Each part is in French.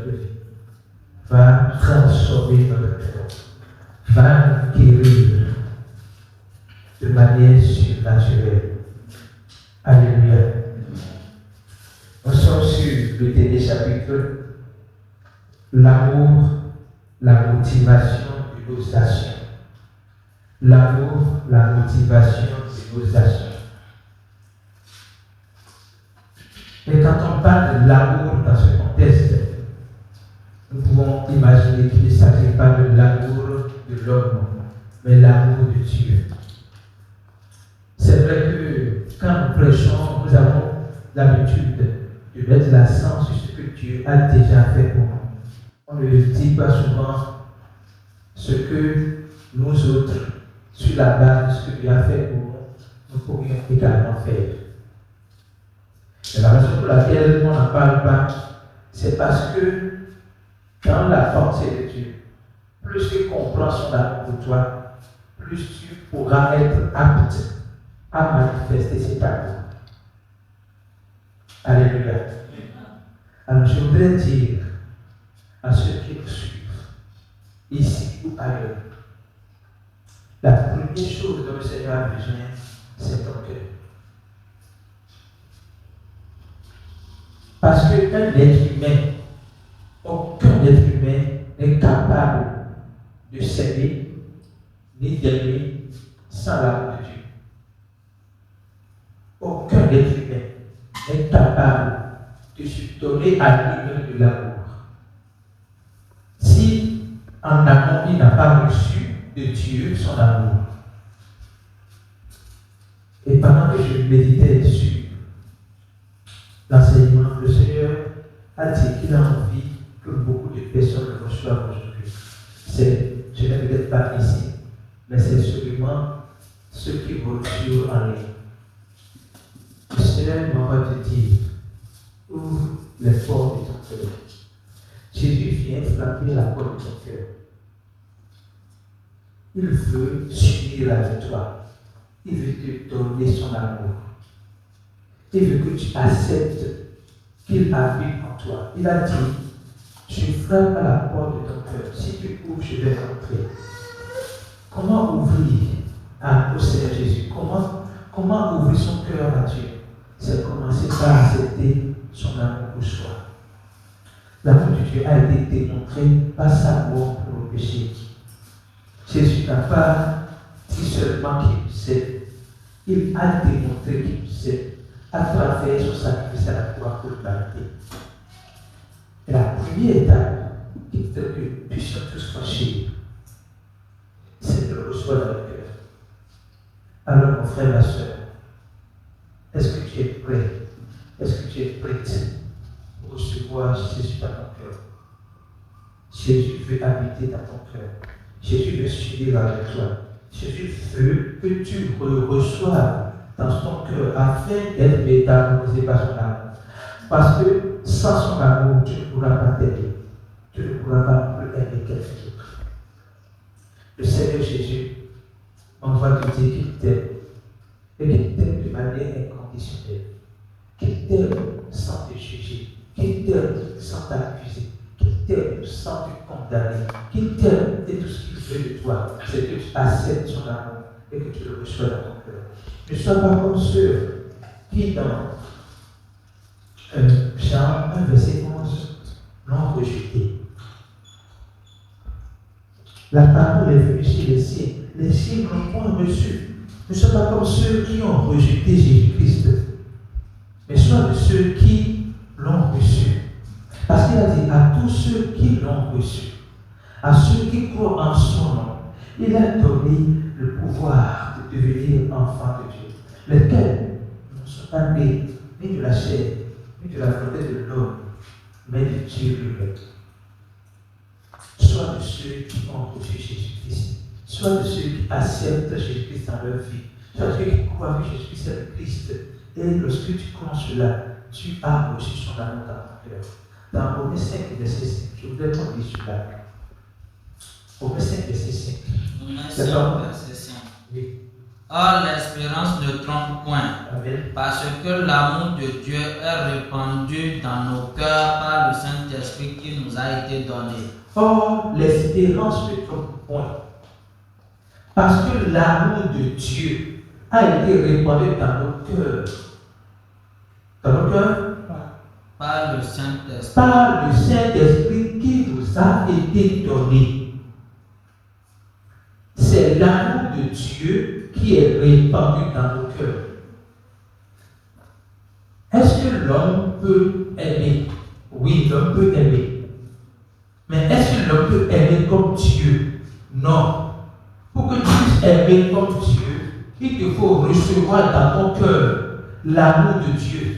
de vie va transformer notre cœur, va guérir de manière surnaturelle. Alléluia. Nous sommes sur le dernier chapitre, l'amour, la motivation de nos actions. L'amour, la motivation de nos actions. Et quand on parle de l'amour dans ce contexte, nous pouvons imaginer qu'il ne s'agit pas de l'amour de l'homme, mais l'amour de Dieu. C'est vrai que quand nous prêchons, nous avons l'habitude de mettre l'accent sur ce que Dieu a déjà fait pour nous. On ne dit pas souvent ce que nous autres, sur la base de ce que Dieu a fait pour nous, nous pourrions également faire. Et la raison pour laquelle on n'en parle pas, c'est parce que dans la pensée de Dieu, plus tu comprends son amour pour toi, plus tu pourras être apte à manifester cet amour. Alléluia. Alors je voudrais dire à ceux qui nous suivent, ici ou ailleurs, la première chose dont le Seigneur a besoin, c'est ton cœur. Parce qu'un être humain, aucun être humain n'est capable de s'aimer ni d'aimer sans l'amour de Dieu. Aucun être humain n'est capable de se donner à lui-même de l'amour. Si en amont il n'a pas reçu de Dieu son amour. Et pendant que je méditais sur l'enseignement, le Seigneur a dit qu'il a envie que beaucoup de personnes le reçoivent aujourd'hui. Je n'ai peut-être pas ici, mais c'est seulement ceux qui vont suivre en ligne. Le Seigneur m'envoie te dire, ouvre les portes de ton cœur. Jésus vient frapper la porte de ton cœur. Il veut s'unir avec toi. Il veut te donner son amour. Il veut que tu acceptes qu'il habite en toi. Il a dit, je frappe à la porte de ton cœur. Si tu ouvres, je vais entrer. Comment ouvrir au Seigneur Jésus? Comment ouvrir son cœur à Dieu? C'est commencer par accepter son amour pour soi. L'amour de Dieu a été démontré par sa mort pour le péché. Jésus n'a pas dit seulement qu'il nous aime. Il a démontré qu'il nous aime à travers son sacrifice à la croix pour l'humanité. Et la première étape qui fait que nous puissions tous franchir, c'est de le recevoir dans le cœur. Alors, mon frère, ma soeur, est-ce que tu es prêt? Est-ce que tu es prête pour recevoir Jésus dans ton cœur? Jésus veut habiter dans ton cœur. Jésus veut s'unir avec toi. Jésus veut que tu le reçoives dans ton cœur afin d'être métamorphosé par son amour. Parce que sans son amour, tu ne pourras pas t'aimer. Tu ne pourras pas plus aimer quelqu'un d'autre. Le Seigneur Jésus, on va te dire qu'il t'aime. Et qu'il t'aime de manière inconditionnelle. Qu'il t'aime sans te juger. Qu'il t'aime sans t'accuser. Qu'il t'aime sans te condamner. Qu'il t'aime et tout ce qu'il veut de toi, c'est que tu acceptes son amour et que tu le reçois dans ton cœur. Ne sois pas comme ceux qui, dans Jean 1, verset 11, l'ont rejeté. La parole est venue chez les siens n'ont point reçu. Ne sois pas comme ceux qui ont rejeté Jésus-Christ, mais sois de ceux qui l'ont reçu. Parce qu'il a dit à tous ceux qui l'ont reçu, à ceux qui croient en son nom, il a donné le pouvoir de devenir enfants de Dieu, lesquels ne sont pas nés ni de la chair, ni de la volonté de l'homme, mais de Dieu lui-même. Soit de ceux qui ont reçu Jésus-Christ, soit de ceux qui acceptent Jésus-Christ dans leur vie, soit de ceux qui croient que Jésus-Christ est le Christ. Et lorsque tu crois cela, tu as reçu son amour dans ton cœur. Dans Romains 5, verset 5, je voudrais qu'on dise cela. Romains 5, verset 5. Romains 5, verset 5. Oui. Or, l'espérance ne trompe point, Amen. parce que l'amour de Dieu est répandu dans nos cœurs par le Saint-Esprit qui nous a été donné. Or, l'espérance ne trompe point. Parce que l'amour de Dieu a été répandu dans nos cœurs. Dans nos cœurs? Par le Saint-Esprit. Par le Saint-Esprit qui nous a été donné. C'est l'amour de Dieu qui est répandu dans nos cœurs. Est-ce que l'homme peut aimer? Oui, l'homme peut aimer. Mais est-ce que l'homme peut aimer comme Dieu? Non. Pour que tu puisses aimer comme Dieu, il te faut recevoir dans ton cœur l'amour de Dieu.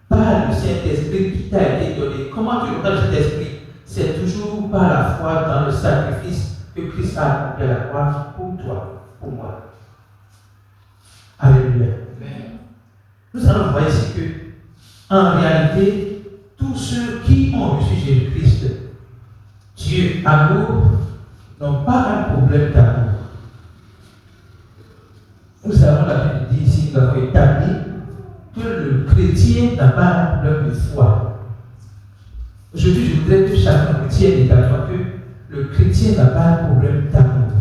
Par le Saint-Esprit qui t'a été donné. Comment tu reçois le Saint-Esprit? C'est toujours par la foi dans le sacrifice que Christ a accompli à la croix pour toi, pour moi. Alléluia. Amen. Nous allons voir ici que, en réalité, tous ceux qui ont reçu Jésus-Christ, Dieu, amour, n'ont pas un problème d'amour. Nous avons la Bible dit ici, nous avons établi que le chrétien n'a pas un problème de foi. Aujourd'hui, je voudrais que chacun retienne également que le chrétien n'a pas un problème d'amour.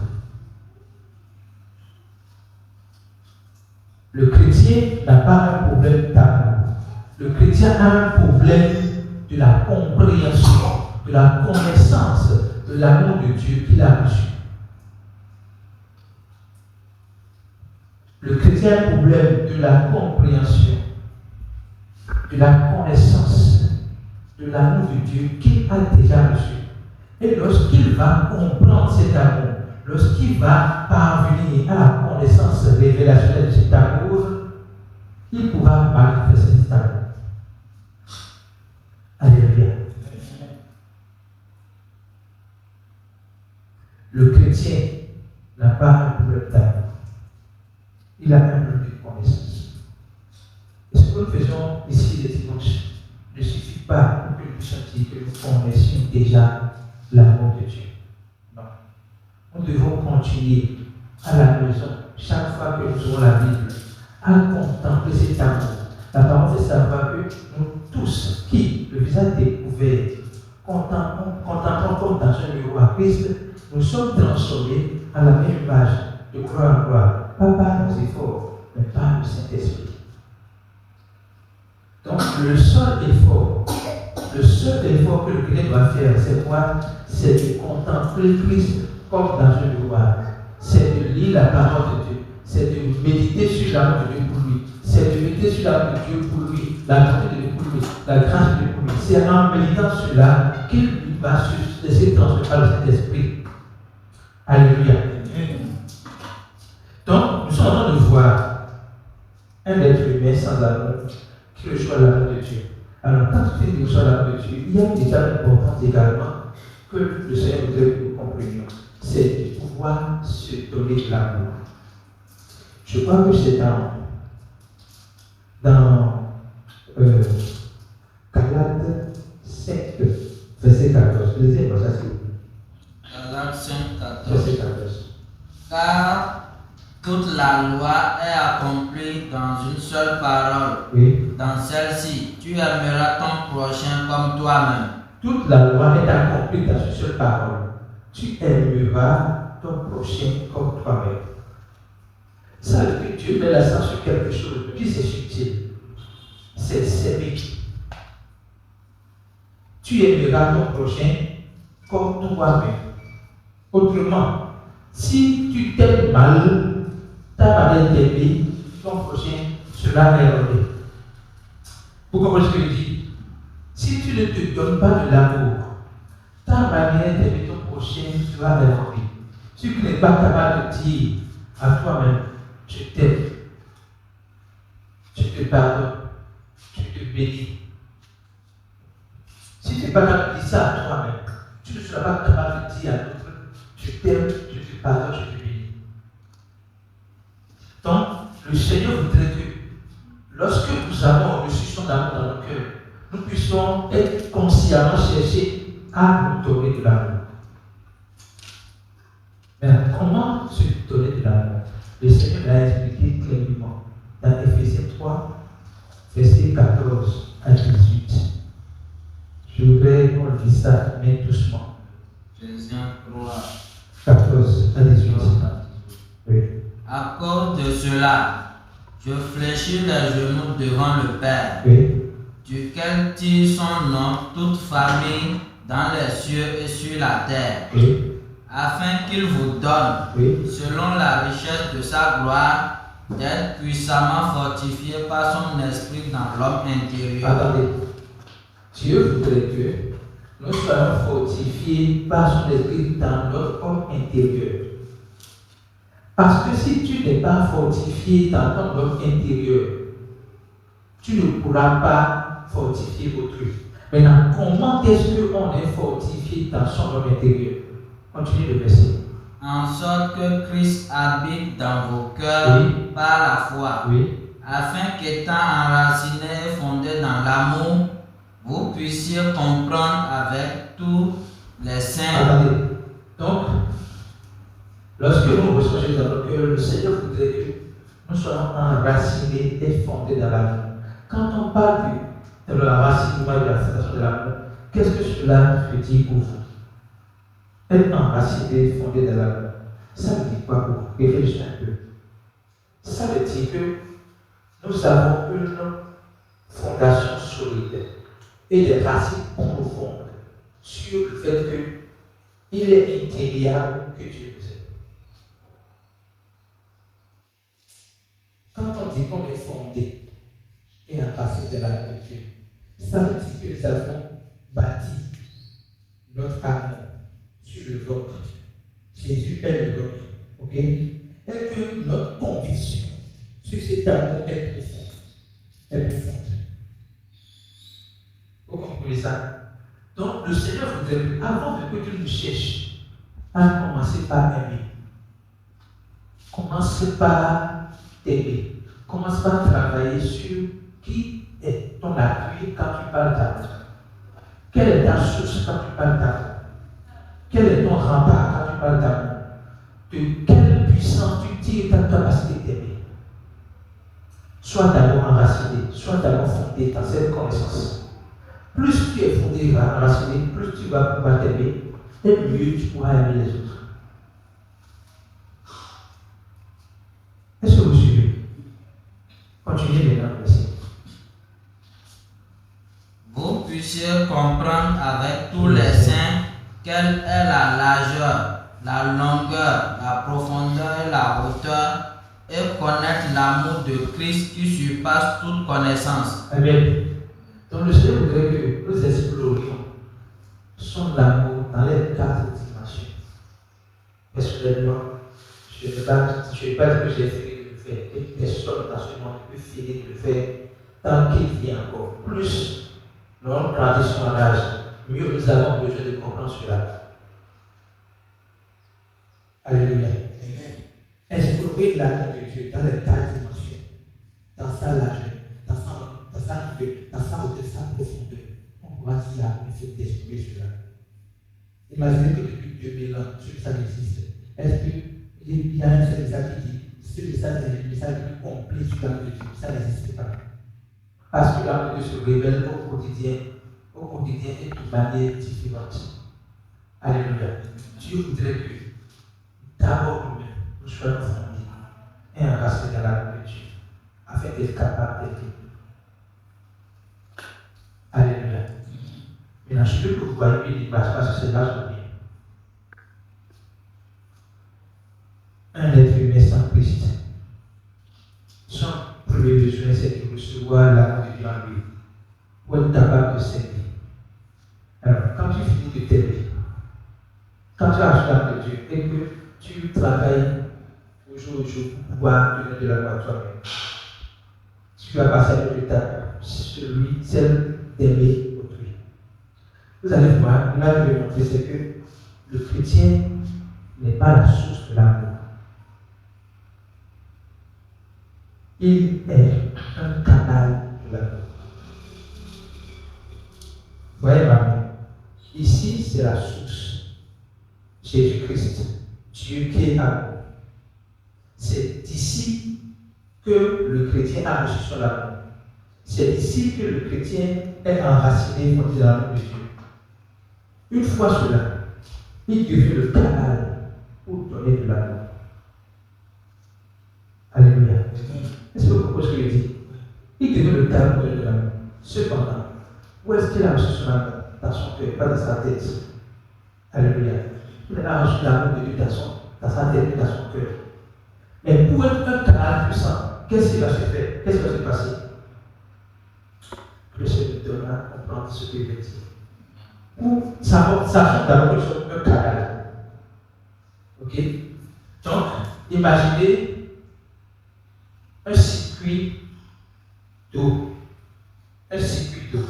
Le chrétien n'a pas un problème d'amour. Le chrétien a un problème de la compréhension, de la connaissance de l'amour de Dieu qu'il a reçu. Le chrétien a un problème de la compréhension, de la connaissance de l'amour de Dieu qu'il a déjà reçu. Et lorsqu'il va comprendre cet amour, lorsqu'il va parvenir à la connaissance révélationnelle de cet amour, il pourra manifester cet amour. Alléluia. Le chrétien n'a pas un problème d'amour. Il a un problème de connaissance. Et ce que nous faisons ici les dimanches ne suffit pas pour que nous puissions dire que nous connaissions déjà l'amour de Dieu. Non. Nous devons continuer à la maison, chaque fois que nous aurons la Bible, à contempler cet amour. La parole fait savoir que nous tous, qui, le visage découvert, contemplons comme dans un miroir Christ, nous sommes transformés à la même image, de gloire en gloire, pas par nos efforts, mais par le Saint-Esprit. Donc, le seul effort que le chrétien doit faire, c'est quoi? C'est de contempler Christ comme dans un miroir. C'est de lire la parole de Dieu. C'est de méditer sur l'amour de Dieu pour lui. C'est de méditer sur l'amour de Dieu pour lui, la bonté de Dieu pour lui, la grâce de Dieu pour lui. C'est en méditant sur cela qu'il va se laisser transformer par le Saint-Esprit. Alléluia. Donc, nous sommes en train de voir un être humain sans amour qui reçoit l'amour de Dieu. Alors, quand tu reçois l'amour de Dieu, il y a déjà l'importance également que le Seigneur voudrait que nous comprenions. C'est de pouvoir se donner de l'amour. Je crois que c'est dans Galates 5, verset 14. Lisez moi ça, s'il vous plaît. Galates 5, 14. Verset 14. Car toute la loi est accomplie dans une seule parole. Oui. Dans celle-ci, tu aimeras ton prochain comme toi-même. Toute la loi est accomplie dans une seule parole. Tu aimeras ton prochain comme toi-même. Ça veut dire que Dieu met l'accent sur quelque chose, puis c'est subtil. C'est s'aimer. Tu aimeras ton prochain comme toi-même. Autrement, si tu t'aimes mal, ta manière d'aimer ton prochain sera erronée. Vous comprenez ce que je dis? Si tu ne te donnes pas de l'amour, ta manière d'aimer ton prochain sera erronée. Si tu n'es pas capable de dire à toi-même, je t'aime, je te pardonne, je te bénis. Si tu n'es pas capable de dire ça à toi-même, tu ne seras pas capable de dire à l'autre, je t'aime, je te pardonne, je te bénis. Donc, le Seigneur voudrait que lorsque nous avons reçu son amour dans nos cœurs, nous puissions être consciemment chercher à nous donner de l'amour. Mais comment se donner de l'amour? Le Seigneur l'a expliqué clairement dans Éphésiens 3, versets 14 à 18. Je voudrais qu'on dise ça, mais doucement. Éphésiens 3, 14 à 18. Oui. À cause de cela, je fléchis les genoux devant le Père, Oui. duquel tire son nom toute famille dans les cieux et sur la terre, Oui. afin qu'il vous donne, Oui. selon la richesse de sa gloire, d'être puissamment fortifié par son esprit dans l'homme intérieur. Attendez. Dieu voudrait que nous soyons fortifiés par son esprit dans notre homme intérieur. Parce que si tu n'es pas fortifié dans ton homme intérieur, tu ne pourras pas fortifier autrui. Maintenant, comment est-ce qu'on est fortifié dans son homme intérieur? Continue le verset. En sorte que Christ habite dans vos cœurs par la foi, afin qu'étant enracinés et fondés dans l'amour, vous puissiez comprendre avec tous les saints. Attendez. Donc, lorsque nous recevons Jésus dans notre cœur, le Seigneur voudrait que nous soyons enracinés et fondés dans l'amour. Quand on parle de l'enracinement et de la fondation de l'amour, qu'est-ce que cela veut dire pour vous? Être enraciné, fondé dans l'amour, ça veut dire quoi pour vous? Réfléchissez un peu. Ça veut dire que nous avons une fondation solide et des racines profondes sur le fait qu'il est intérieur que Dieu nous aime. Quand on dit qu'on est fondé et enraciné dans l'amour de Dieu, ça veut dire que nous avons bâti notre âme sur le vôtre. Jésus est le vôtre. Ok? Et que notre conviction sur cet amour est profonde. Est profonde. Vous comprenez ça? Donc le Seigneur voudrait, avant que tu nous cherches, à commencer par aimer. Commence par t'aimer. Commence par travailler sur qui est ton appui quand tu parles d'amour. Quelle est ta source quand tu parles d'amour? Quel est ton rempart quand tu parles d'amour? De quelle puissance tu tires ta capacité d'aimer? Sois d'abord enraciné, sois d'abord fondé dans cette connaissance. Plus tu es fondé et enraciné, plus tu vas pouvoir t'aimer, et mieux tu pourras aimer les autres. Est-ce que vous suivez? Continuez maintenant, merci. Vous puissiez comprendre avec tous les saints quelle est la largeur, la longueur, la profondeur et la hauteur, et connaître l'amour de Christ qui surpasse toute connaissance. Amen. Donc le Seigneur voudrait que nous explorions son amour dans les 4 dimensions. Personnellement, je ne vais pas dire que j'ai fini de le faire, et personne dans ce monde peut finir de le faire tant qu'il vient encore. Plus nous grandissons en âge, mieux nous avons besoin de comprendre cela. Alléluia. Explorer l'amour de Dieu dans les 4 dimensions, dans sa largeur, dans sa hauteur, dans sa profondeur. On pourra dire l'amour d'explorer cela. Imaginez que depuis 2000 ans, ce message existe. Est-ce qu'il y a un seul message qui dit ce message est le message plus complet sur l'amour de Dieu? Ça n'existe pas. Parce que l'amour de Dieu se révèle au quotidien et de manière différente. Alléluia. Dieu voudrait que d'abord nous soyons fondés et enracinés dans l'amour de Dieu, afin d'être capables d'aimer. Alléluia. Maintenant, je veux que vous voyez une image, parce que c'est là que un être humain sans Christ, son premier besoin, c'est de recevoir l'amour de Dieu en lui, pour être capable de s'aimer. Alors, quand tu finis de t'aimer, quand tu as reçu l'amour de Dieu et que tu travailles au jour pour pouvoir donner de l'amour à toi-même, tu vas passer à l'autre étape, celle d'aimer autrui. Vous allez voir, là je vais montrer, c'est que le chrétien n'est pas la source de l'amour. Il est un canal de l'amour. Vous voyez ma main? Ici, c'est la source. Jésus-Christ, Dieu qui est amour. C'est d'ici que le chrétien a reçu son amour. C'est ici que le chrétien est enraciné dans l'amour de Dieu. Une fois cela, il devient le canal pour donner de l'amour. Alléluia. Est-ce que vous comprenez ce que je dis? Il devient le canal pour donner de l'amour. Cependant, où est-ce qu'il a reçu son amour? Dans son cœur, pas dans sa tête. Alléluia. Il a reçu l'amour de Dieu dans sa tête et dans son cœur. Mais pour être un canal puissant, qu'est-ce qui va se faire? Qu'est-ce qui va se passer? Que le Seigneur nous donne à comprendre ce qu'il veut dire. Pour savoir d'abord que nous sommes un canal. Ok? Donc, imaginez un circuit d'eau. Un circuit d'eau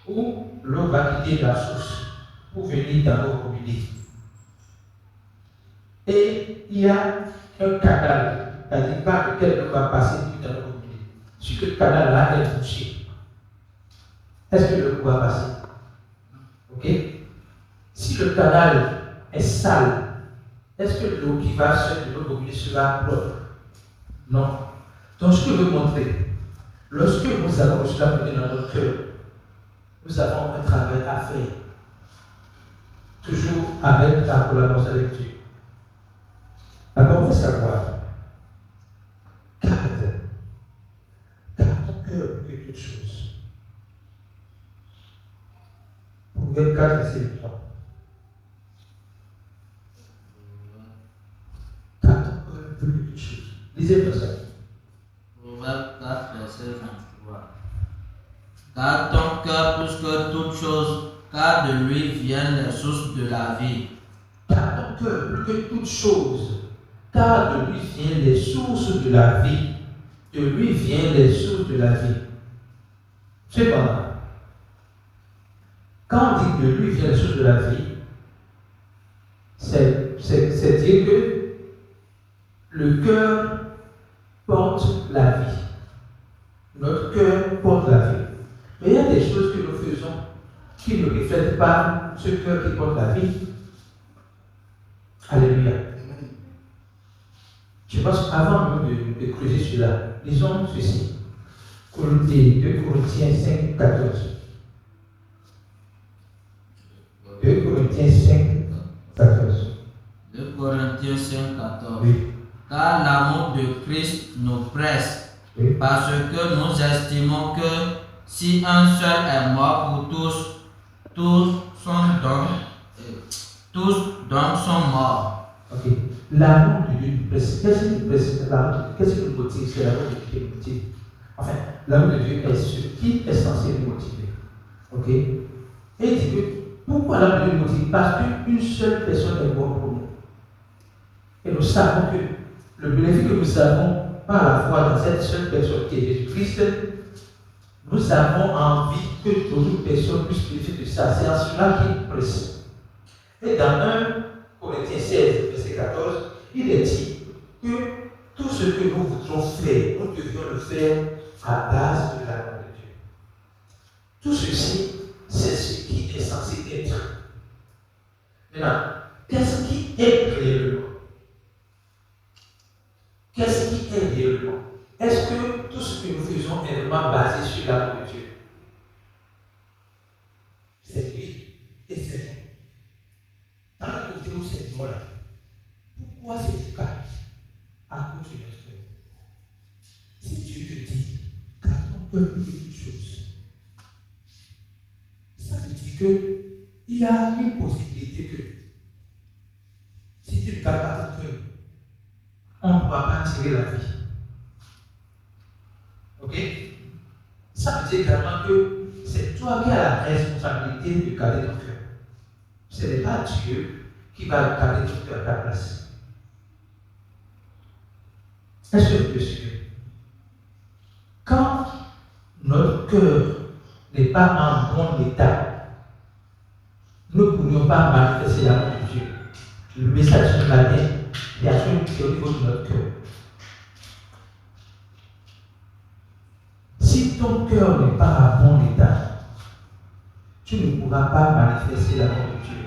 où l'eau va quitter la source pour venir dans l'eau robinets. Et il y a un canal, c'est-à-dire par lequel l'eau va passer dans l'eau robinets. Si le canal-là est bouché, est-ce que l'eau va passer? Ok? Si le canal est sale, est-ce que l'eau qui va sur l'eau robinets sera propre? Non. Donc, ce que je veux montrer, lorsque nous avons reçu la dans notre cœur, nous avons un travail à faire. Toujours avec la collaboration avec Dieu. D'abord, il faut savoir, garde ton cœur plus que toute chose. Proverbe 4, verset 3. Garde ton cœur plus que toute chose. Lisez-le ça. Proverbe 4, verset 23. Garde ton cœur plus que toute chose, car de lui viennent les sources de la vie. Garde ton cœur plus que toute chose, car de lui viennent les sources de la vie. De lui viennent les sources de la vie. Cependant, quand on dit de lui viennent les sources de la vie, c'est dire que le cœur porte la vie. Notre cœur porte la vie. Mais il y a des choses que nous faisons qui ne reflètent pas ce cœur qui porte la vie. Alléluia. Je pense qu'avant de creuser cela, lisons ceci. 2 Corinthiens 5, 14. 2 Corinthiens 5, 14. 2 Corinthiens 5, 14. Oui. Car l'amour de Christ nous presse, Oui. parce que nous estimons que si un seul est mort pour tous donc sont morts. Ok. L'amour de Dieu nous presse. Qu'est-ce qui nous presse? Qu'est-ce qui nous motive? C'est l'amour de Dieu qui nous motive. Enfin, l'amour de Dieu est ce qui est censé nous motiver. Ok? Et il dit que pourquoi l'amour de Dieu nous motive? Parce qu'une seule personne est morte pour nous. Et nous savons que le bénéfice que nous avons par la foi dans cette seule personne qui est Jésus-Christ, nous avons envie que d'autres personnes puissent bénéficier de ça. C'est en cela qu'il nous presse. Et dans 1 Corinthiens 16, verset 14, il est dit que tout ce que nous voudrons faire, nous devions le faire à base de l'amour de Dieu. Tout ceci, c'est ce qui est censé être. Maintenant, qu'est-ce qui est réellement? Qu'est-ce qui est réellement? Est-ce que tout ce que nous faisons est vraiment basé sur l'amour de Dieu? C'est lui et c'est nous. Dans le côté où c'est moi là, pourquoi c'est le cas? À cause de notre cœur. Si Dieu te dit, garde ton cœur plus que toute chose, ça veut dire qu'il y a une possibilité que si tu ne gardes pas ton cœur, on ne pourra pas tirer la vie. Ok? Ça veut dire également que c'est toi qui as la responsabilité de garder ton cœur. Ce n'est pas Dieu qui va garder ton cœur à ta place. Est-ce que vous pouvez suivre? Quand notre cœur n'est pas en bon état, nous ne pourrions pas manifester l'amour de Dieu. Le message de la vie, il y a celui qui est au niveau de notre cœur. Si ton cœur n'est pas en bon état, tu ne pourras pas manifester l'amour de Dieu.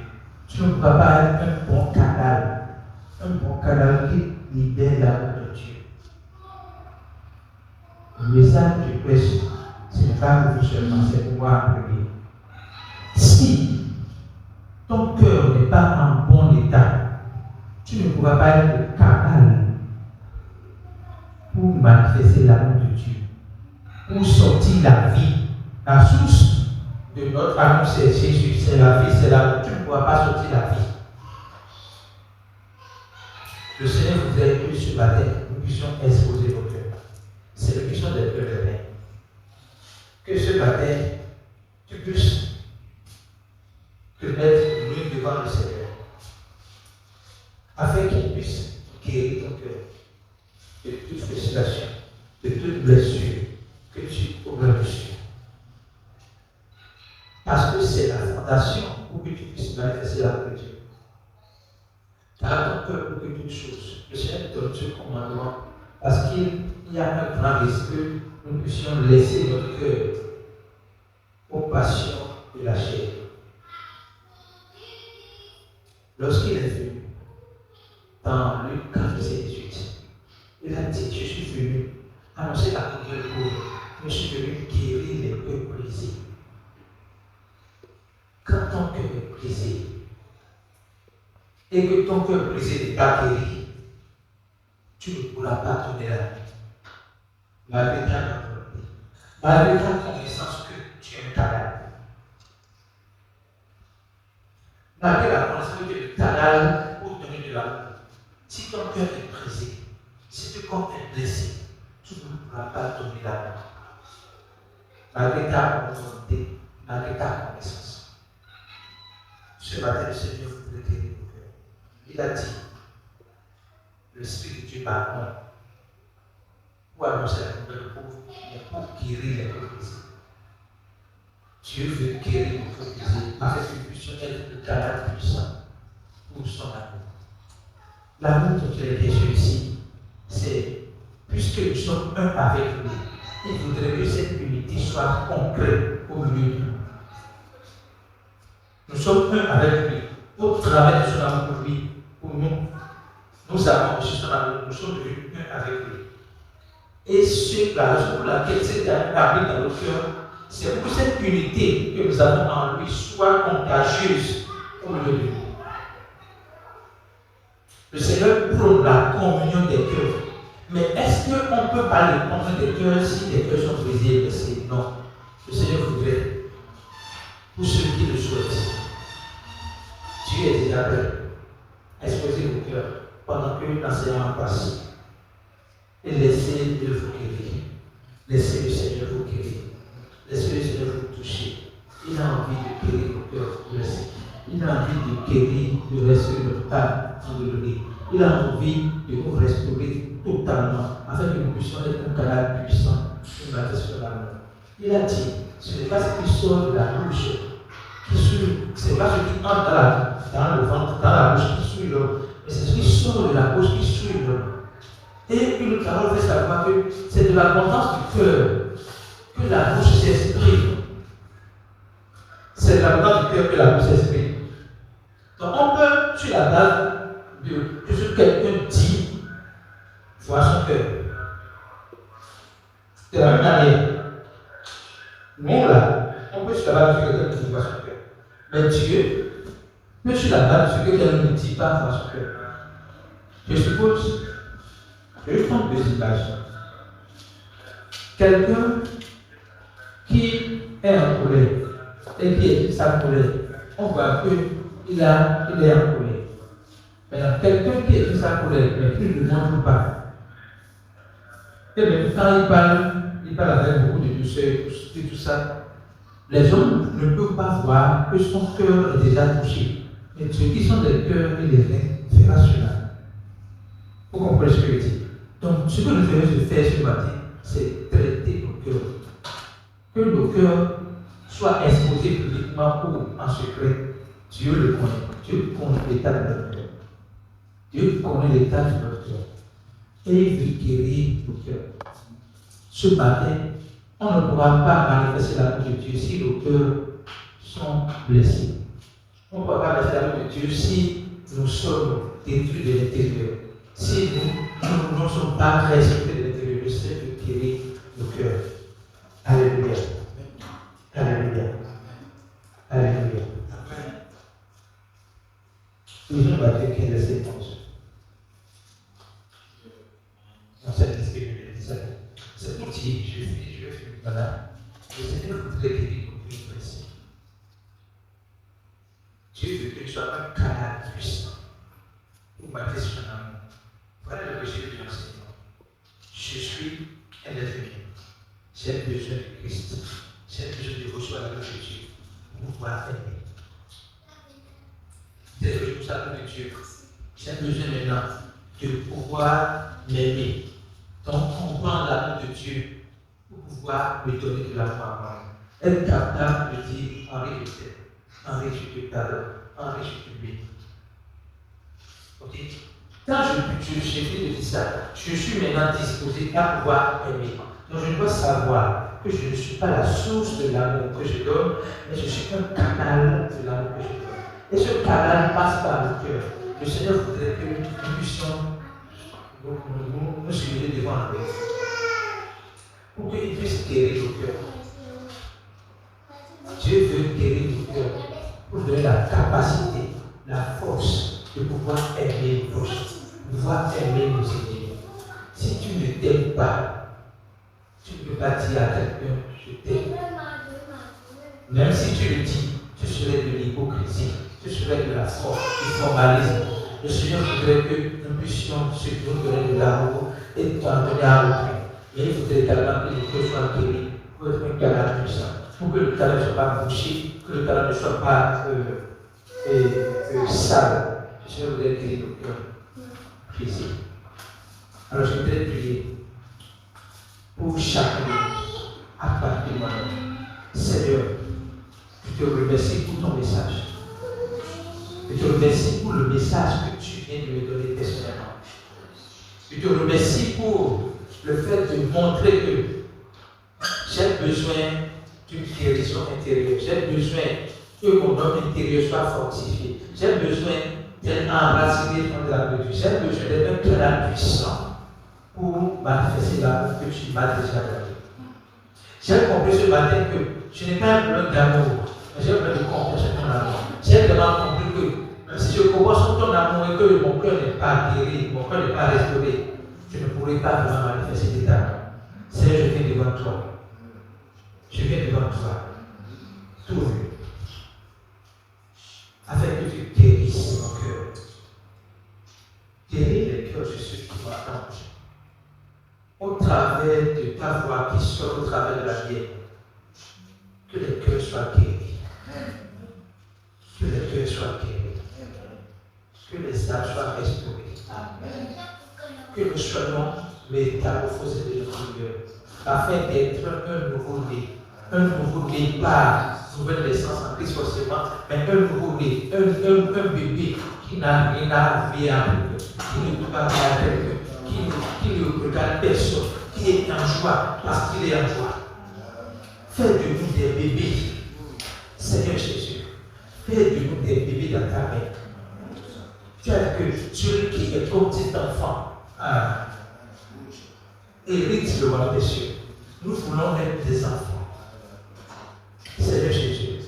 Tu ne pourras pas être un bon canal qui libère l'amour Le message que je prêche, ce n'est pas pour vous seulement, c'est pour moi en premier. Si ton cœur n'est pas en bon état, tu ne pourras pas être capable pour manifester l'amour de Dieu, pour sortir la vie. La source de notre amour, c'est Jésus, c'est la vie, c'est l'amour. Tu ne pourras pas sortir la vie. Le Seigneur voudrait que ce matin, nous puissions exposer nos cœurs. C'est la question des cœurs de reine. Que ce matin, tu puisses te mettre nu devant le Seigneur, afin qu'il puisse guérir ton cœur de toute frustration, de toute blessure que tu aurais reçue. Parce que c'est la fondation pour que tu puisses manifester la de Dieu. Garde ton cœur pour que toutes choses. Le Seigneur te donne ce commandement parce qu'il y a un grand risque que nous puissions laisser notre cœur aux passions de la chair. Lorsqu'il est venu dans Luc 4, verset 18, il a dit, je suis venu annoncer la bonne nouvelle, je suis venu guérir les cœurs brisés. Quand ton cœur est brisé, et que ton cœur brisé n'est pas guéri, tu ne pourras pas donner la vie. Malgré ta volonté, malgré ta connaissance que tu es un canal. Malgré la connaissance que tu es un canal pour donner de l'amour. Si ton cœur est brisé, si ton corps est blessé, tu ne pourras pas donner l'amour. Malgré ta volonté, malgré ta connaissance. Ce matin, le Seigneur voudrait guérir nos cœurs. Il a dit, l'Esprit de Dieu m'apprend pour annoncer la nouvelle pauvre, mais pour guérir les cœurs brisés. Dieu veut guérir nos cœurs brisés afin que nous puissions être le canal puissant pour son amour. L'amour dont il a été ici, c'est puisque nous sommes un avec lui, il voudrait que cette unité soit concrète au milieu de nous. Nous sommes un avec lui, au travers de son amour pour lui, pour nous. Nous avons reçu son amour, nous sommes devenus un avec lui. Et c'est la raison pour laquelle cet amour habite dans nos cœurs, c'est pour que cette unité que nous avons en lui soit contagieuse au milieu de nous. Le Seigneur prône la communion des cœurs. Mais est-ce qu'on peut parler de communion des cœurs si les cœurs sont brisés et blessés? Non. Le Seigneur voudrait, pour ceux qui le souhaitent, Dieu est déjà prêt à exposer vos cœurs pendant que l'enseignant passe. Et laissez Dieu vous guérir. Laissez le Seigneur vous guérir. Laissez le Seigneur vous toucher. Il a envie de guérir vos cœurs blessés. Il a envie de guérir, de restaurer notre âme endolorie. Il a envie de nous restaurer totalement afin que nous puissions être un canal puissant pour manifester l'amour. Il a dit, ce n'est pas ce qui sort de la bouche ce n'est pas ce qui entre dans le ventre, dans la bouche qui souille l'homme, mais c'est ce qui sort de la bouche qui souille l'homme. Et une parole fait savoir que c'est de l'abondance du cœur que la bouche s'exprime. C'est de l'abondance du cœur que la bouche s'exprime. Donc on peut, sur la base de ce que quelqu'un dit, voir son cœur. De la même manière, nous là, on peut sur la base de ce que quelqu'un dit, voir son cœur. Mais Dieu peut sur la base de ce que quelqu'un ne dit pas, voir son cœur. Je suppose, je vais prendre deux images. Quelqu'un qui est en colère et qui est sa colère, on voit qu'il est en colère. Maintenant, quelqu'un qui est sa colère, mais qui ne demande pas. Et même quand il parle avec beaucoup de douceur et tout ça, les hommes ne peuvent pas voir que son cœur est déjà touché. Mais ceux qui sont des cœurs et des reins, c'est rationnel. Vous comprenez ce que je dis? Donc, ce que nous devons faire ce matin, c'est traiter nos cœurs. Que nos cœurs soient exposés publiquement ou en secret. Dieu le connaît. Dieu connaît l'état de notre cœur. Dieu connaît l'état de notre cœur. Et il veut guérir nos cœurs. Ce matin, on ne pourra pas manifester l'amour de Dieu si nos cœurs sont blessés. On ne pourra pas manifester l'amour de Dieu si nous sommes détruits de l'intérieur. Si nous ne sommes pas respectés de l'intérieur, le Seigneur veut guérir nos cœurs. Alléluia. Alléluia. Alléluia. Toujours Matthieu 15, verset 11. Dans cette liste que je vais dire, cet outil, je vais finir, voilà. Le Seigneur voudrait te dire pour une précision. Dieu veut que tu sois un canal puissant pour bâtir son amour. Voilà le péché de l'enseignement. Je suis un être humain. J'ai besoin de Christ. J'ai besoin de recevoir la grâce de Dieu pour pouvoir aimer. C'est le ça de Dieu. J'ai besoin maintenant de pouvoir m'aimer. Donc, comprendre l'amour de Dieu pour pouvoir me donner de l'amour à moi. Être capable de dire Henri, je t'aime. Henri, je te pardonne. Henri, je te bénis. Ok? Quand j'ai fait de dire ça, je suis maintenant disposé à pouvoir aimer. Donc, je dois savoir que je ne suis pas la source de l'amour que je donne, mais je suis un canal de l'amour que je donne. Et ce canal passe par le cœur. Le Seigneur voudrait que nous puissions nous suivre devant lui. Pour qu'il puisse guérir nos cœurs. Dieu veut guérir nos cœurs pour donner la capacité, la force de pouvoir aimer nos prochains, de pouvoir aimer nos ennemis. Si tu ne t'aimes pas, tu ne peux pas dire à quelqu'un je t'aime. Même si tu le dis, tu serais de l'hypocrisie. Ce serait de la force, du formalisme. Le Seigneur voudrait que nous puissions nous donner de l'amour et t'en donner à autrui. Mais il faudrait également que les cœurs soient guéris pour être un canal puissant. Pour que le canal ne soit pas bouché, que le canal ne soit pas sale. Le Seigneur voudrait guérir nos cœurs physiques. Alors je voudrais prier pour chacun de nous, à partir de moi-même. Seigneur, je te remercie pour ton message. Je te remercie pour le message que tu viens de me donner personnellement. Je te remercie pour le fait de montrer que j'ai besoin d'une guérison intérieure. J'ai besoin que mon homme intérieur soit fortifié. J'ai besoin d'être enraciné dans l'amour de Dieu. J'ai besoin d'être un canal puissant pour manifester l'amour que tu m'as déjà donné. J'ai compris ce matin que je n'ai pas un problème d'amour, mais j'ai un problème de confiance en ton amour. J'ai vraiment compris que même si je commence en ton amour et que mon cœur n'est pas guéri, mon cœur n'est pas restauré, je ne pourrai pas vraiment manifester cet amour. Seigneur, je viens devant toi. Je viens devant toi. Tout nu. Afin que tu guérisses mon cœur. Guéris les cœurs de ceux qui m'attendent. Au travers de ta voix qui sort au travers de la mienne. Que les cœurs soient guéris. Que les cœurs soient guéris. Que les âmes soient restaurées. Amen. Que nous soyons métamorphosés de notre cœur. Afin d'être un nouveau-né. Un nouveau-né, pas nouvelle naissance en Christ forcément, mais un nouveau-né, un bébé qui n'a rien à voir, qui ne peut pas regarder, qui ne regarde personne, qui est en joie parce qu'il est en joie. Fais de nous des bébés, Seigneur Jésus. Fais de nous des bébés dans ta main. Tu as dit que celui qui est comme petit enfant hérite le royaume des cieux. Nous voulons être des enfants. Seigneur Jésus,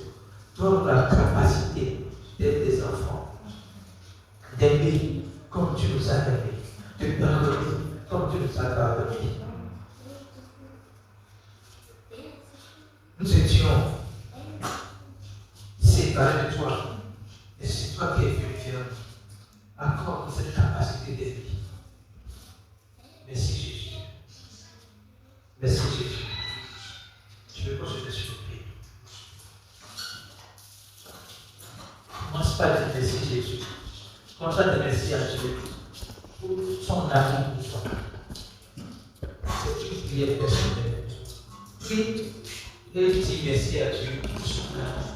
donne la capacité d'être des enfants, d'aimer comme tu nous as aimés, de pardonner comme tu nous as pardonné. Nous étions séparés de toi, et c'est toi qui es venu faire accorde cette capacité d'aimer. Merci Jésus. Merci Jésus. Je veux qu'on se laisse surpris. Commence pas à dire merci Jésus. Commence à dire merci à Dieu pour son amour pour toi. C'est une prière personnelle. Prie et dis merci à Dieu pour son amour.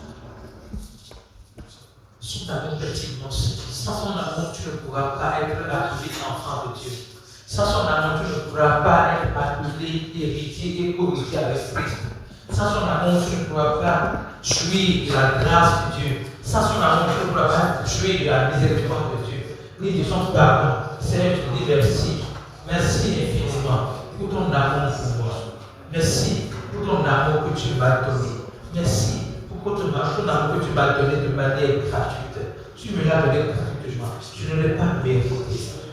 Son amour est immense. Sans son amour, tu ne pourras pas être appelé enfant de Dieu. Sans son amour, tu ne pourras pas être appelé héritier et co-héritier avec Christ. Sans son amour, tu ne pourras pas jouir de la grâce de Dieu. Sans son amour, tu ne pourras pas jouir de la miséricorde de Dieu, ni de son pardon. Seigneur, je te dis merci. Merci infiniment pour ton amour pour moi. Merci pour ton amour que tu m'as donné. Merci pour ton amour que tu m'as donné de manière gratuite. Tu me l'as donné gratuitement. Je ne l'ai pas mérité,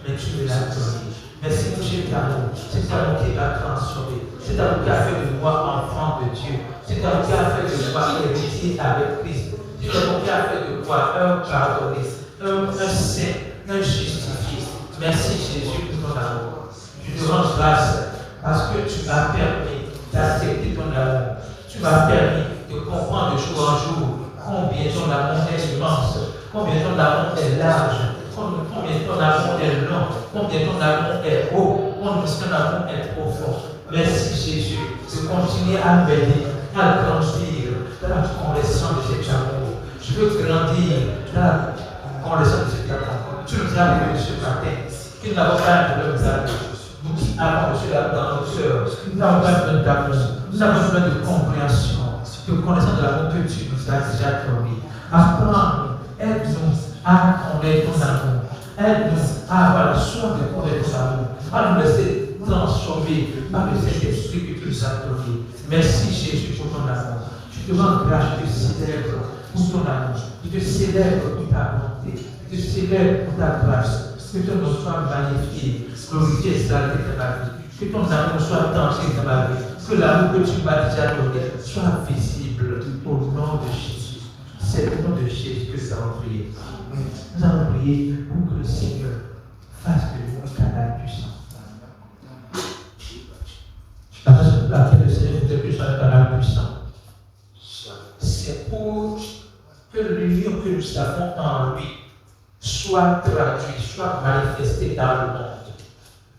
mais tu me l'as donné. Merci pour cet amour. Cet amour qui m'a transformé. Cet amour qui a fait de moi enfant de Dieu. Cet amour qui a fait de moi héritier avec Christ. Cet amour qui a fait de moi un pardonné, un saint, un justifié. Merci Jésus pour ton amour. Je te rends grâce parce que tu m'as permis d'accepter ton amour. Tu m'as permis de comprendre de jour en jour combien ton amour est immense, combien ton amour est large, combien ton amour est long, combien ton amour est haut, combien ton amour est profond. Merci Jésus de continuer à m'aider, à grandir dans la connaissance de cet amour. Je veux grandir dans la connaissance de cet amour. Tu nous as dit ce matin que nous n'avons pas un problème d'amour. Nous qui avons reçu l'amour dans nos cœurs, nous n'avons pas besoin d'amour, nous avons besoin de compréhension, de connaissance de l'amour que tu nous as déjà donné. Apprends-nous, aide-nous à connaître ton amour, aide-nous à avoir la soif de connaître ton amour, à nous laisser transformer par le Saint-Esprit que tu nous as donné. Merci Jésus pour ton amour. Je te rends grâce, je te célèbre pour ton amour, je te célèbre pour ta bonté, je te célèbre pour ta grâce. Que ton nom soit magnifié, glorifié, exalté dans ma vie. Que ton amour soit tangible dans ma vie. Que l'amour que tu m'as déjà donné soit visible au nom de Jésus. C'est au nom de Jésus que nous avons prié. Nous avons prié pour que le Seigneur fasse de nous un canal puissant. La raison pour laquelle le Seigneur voudrait que nous soyons un canal puissant, c'est pour que l'union que nous avons en lui soit traduit, soit manifesté dans le monde,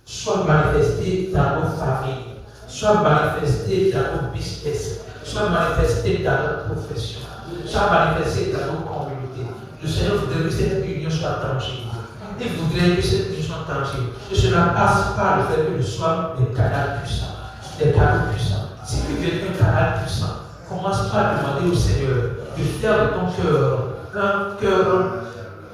soit manifesté dans nos familles, soit manifesté dans nos business, soit manifesté dans nos professions, soit manifesté dans nos communautés. Le Seigneur voudrait que cette union soit tangible. Il voudrait que cette union soit tangible. Et cela passe par le fait que nous soyons des canaux puissants. Des canaux puissants. Si tu veux être un canal puissant, commence par demander au Seigneur de faire de ton cœur un cœur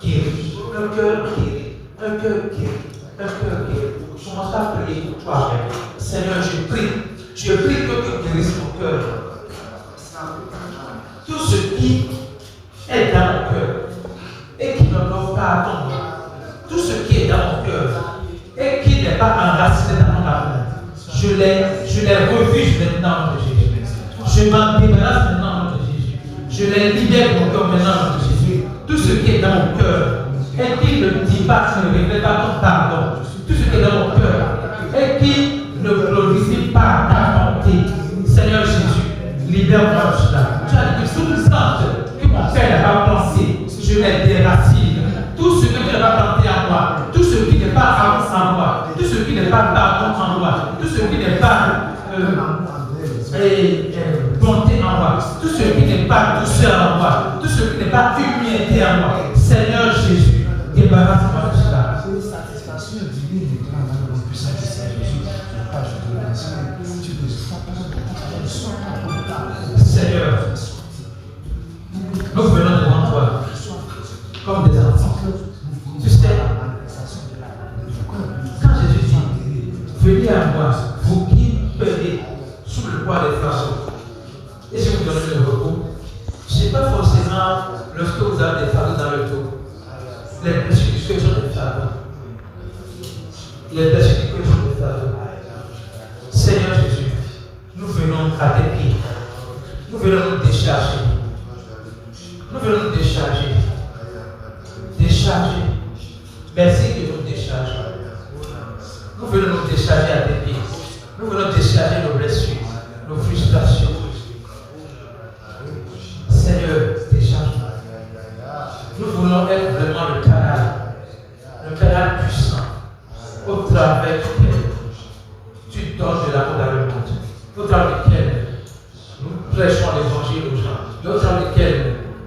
guéri, un cœur guéri, un cœur guéri, un cœur guéri. Commence à prier pour toi-même. Seigneur, je prie que tu guérisses mon cœur. Tout ce qui est dans mon cœur et qui ne l'offre pas à ton nom, tout ce qui est dans mon cœur et qui n'est pas enraciné dans mon amour, je les refuse maintenant au nom de Jésus. Je m'en débarrasse maintenant au nom de Jésus. Je les libère de mon cœur maintenant au nom de Jésus. Tout ce qui est dans mon cœur et qui ne dit pas, ne révèle pas ton pardon, tout ce qui est dans mon cœur et qui ne glorifie pas ta bonté, Seigneur Jésus, libère-moi de cela. Tu as dit que sous que mon Père n'a pas pensé, je les déracine. Tout ce que tu n'as pas planté en moi, tout ce qui n'est pas amour en moi, tout ce qui n'est pas pardon en moi, tout ce qui n'est pas bonté en moi, tout ce qui n'est pas douceur en moi, tout ce qui n'est pas humilité en moi, Seigneur Jésus, débarrasse-moi de cela. Satisfaction divine et grande dans le puissant de Saint Jésus, pas je te remercie, tu ne sois pas Seigneur, nous venons devant toi comme des enfants. Tu sais, quand Jésus dit, venez à moi, vous qui payez sous le poids des fardeaux, et je vous donne le repos. Ce n'est pas forcément lorsque vous avez des fardeaux dans le dos. Les blessures du cœur sont des fardeaux. Les blessures du cœur sont des fardeaux. Seigneur Jésus, nous venons à tes pieds. Nous venons nous décharger. Nous venons nous décharger. Décharger. Merci de nous décharger. Nous venons nous décharger à tes pieds. Nous venons décharger nos blessures, nos frustrations. Seigneur, décharge-nous. Nous voulons être vraiment le canal puissant, au travers duquel tu donnes de l'amour dans le monde, au travers duquel nous prêchons l'évangile aux gens, au travers duquel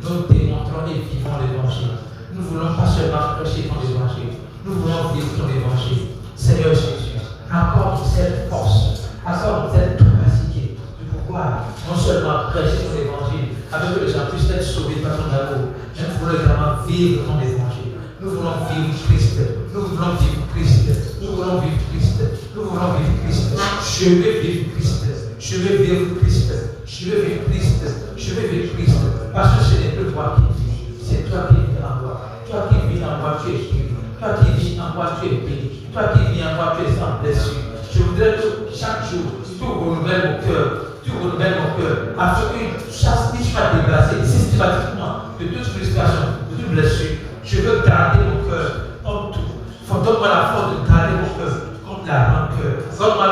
nous démontrons et vivons l'évangile. Nous voulons pas seulement prêcher ton évangile, nous voulons vivre ton évangile. Seigneur Jésus, accorde cette force, accorde cette capacité de pouvoir non seulement prêcher ton évangile, afin que les gens puissent être sauvés par ton amour, mais nous voulons également vivre ton évangile. Nous voulons vivre Christ, nous voulons vivre Christ, nous voulons vivre Christ, nous voulons vivre Christ. Je veux vivre Christ, je veux vivre Christ. Je veux vivre Christ. Je veux vivre Christ. Parce que ce n'est plus moi qui vis. C'est toi qui vis en moi. Toi qui vis en moi, tu es guéri. Toi qui vis en moi, tu es béni. Toi qui vis en moi, tu es sans blessure. Je voudrais que chaque jour, tu renouvelles mon cœur. Tu renouvelles mon cœur. Afin que chaque qui soit débarrassé systématiquement de toute frustration, de toute blessure. Je veux garder mon cœur comme tout. Donne-moi la force de garder mon cœur contre la rancœur. Donne-moi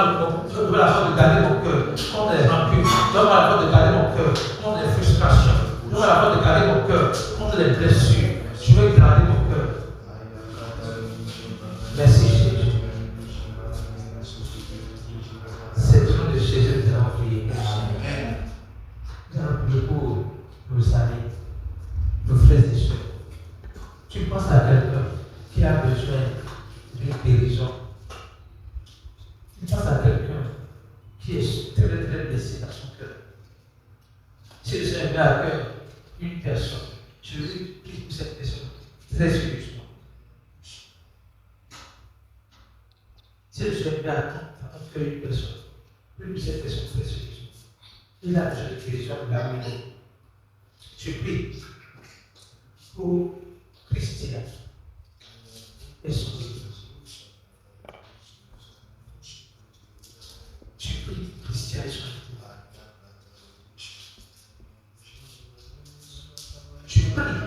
la force de garder mon cœur contre les rancunes. Donne-moi la force de garder mon cœur contre les frustrations. Donne-moi la force de garder mon cœur contre les blessures. Je veux garder mon cœur. Merci Jésus. C'est au nom de Jésus que nous allons prier. Nous allons prier pour nos amis, nos frères et sœurs. Tu penses à quelqu'un qui a besoin d'une guérison. Tu penses à quelqu'un qui est très très blessé dans son cœur. Si je mets à cœur une personne, je veux prier pour cette personne très sérieusement. Si je mets à cœur une personne, prie pour cette personne très sérieusement. Il a besoin de guérison de la vie. Je prie pour Christian et son Église. Tu pries Christian et son Église. Tu pries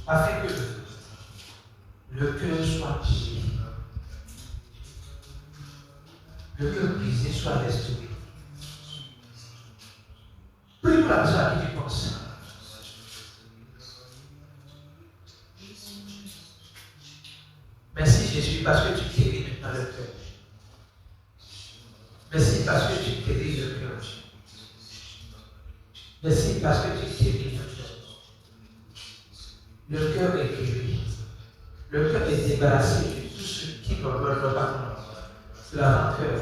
afin que le cœur soit guéri, le cœur brisé soit restauré. Prie pour la personne à qui tu penses. Merci Jésus parce que tu guéris maintenant le cœur. Merci parce que tu guéris le cœur. Merci parce que tu guéris le cœur. Le cœur est guéri. Le cœur est débarrassé de tout ce qui ne veut pas. De la rancœur,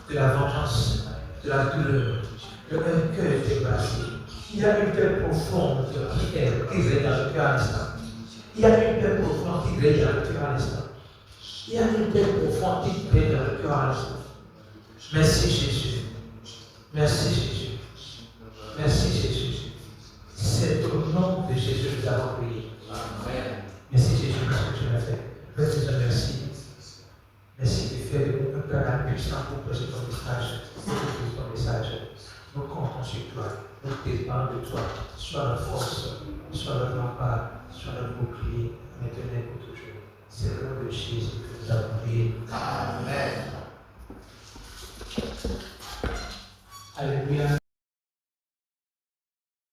de la vengeance, de la douleur. Le cœur est débarrassé. Il y a une paix profonde qui règne dans le cœur à l'instant. Il y a une paix profonde qui règne dans le cœur à l'instant. Il y a une paix profonde qui règne dans le cœur à l'instant. Merci Jésus. Merci Jésus. Merci Jésus. C'est au nom de Jésus que nous avons prié. Amen. Merci Jésus parce que tu l'as fait. Père, je te remercie. Merci de faire de nous un Père puissant pour prêcher ton message. Pour ton message. Nous comptons sur toi. Nous dépendons de toi. Sois la force, sois le rempart, sois le bouclier, maintenant et pour toujours. C'est le nom de Jésus que nous avons prié. Amen. Alléluia.